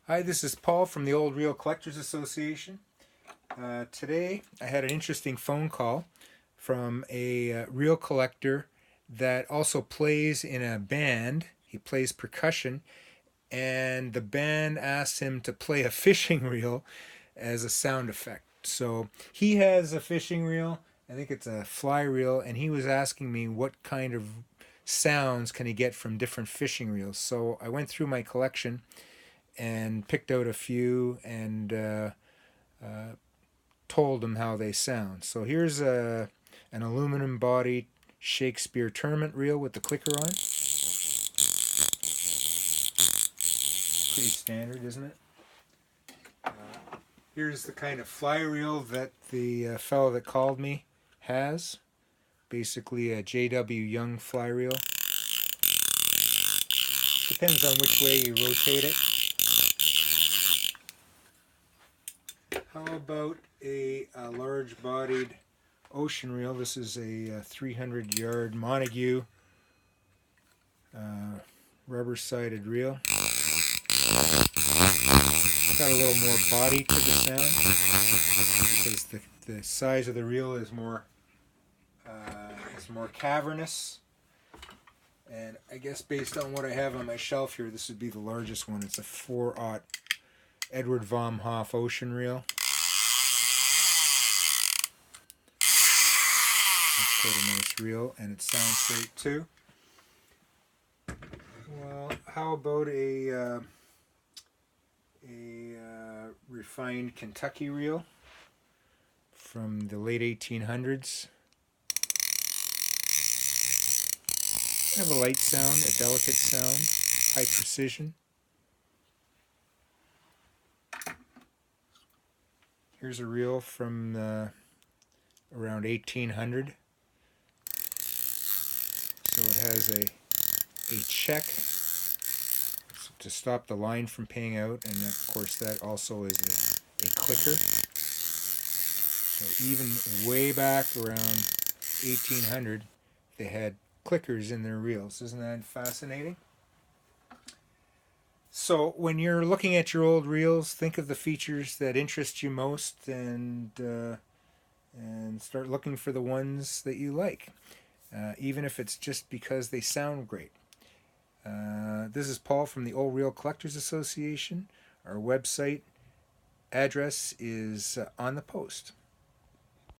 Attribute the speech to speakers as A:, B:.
A: Hi, this is Paul from the Old Reel Collectors Association. Today I had an interesting phone call from a reel collector that also plays in a band. He plays percussion, and the band asked him to play a fishing reel as a sound effect. So he has a fishing reel, I think it's a fly reel, and he was asking me what kind of sounds can he get from different fishing reels. So I went through my collection and picked out a few and told them how they sound. So here's an aluminum bodied Shakespeare tournament reel with the clicker on. Pretty standard, isn't it? Here's the kind of fly reel that the fellow that called me has. Basically a J.W. Young fly reel. Depends on which way you rotate it. How about a large bodied ocean reel? This is a 300 yard Montague rubber sided reel. Got a little more body to the sound because the size of the reel is more cavernous. And I guess based on what I have on my shelf here, this would be the largest one. It's a 4/0 Edward vom Hoff ocean reel. That's quite a nice reel, and it sounds great too. Well, how about a refined Kentucky reel from the late 1800s? Kind of a light sound, a delicate sound, high precision. Here's a reel from around 1800. So it has a check to stop the line from paying out, and of course that also is a clicker. So even way back around 1800, they had clickers in their reels. Isn't that fascinating? So when you're looking at your old reels, think of the features that interest you most, and start looking for the ones that you like, even if it's just because they sound great. This is Paul from the Old Reel Collectors Association. Our website address is on the post.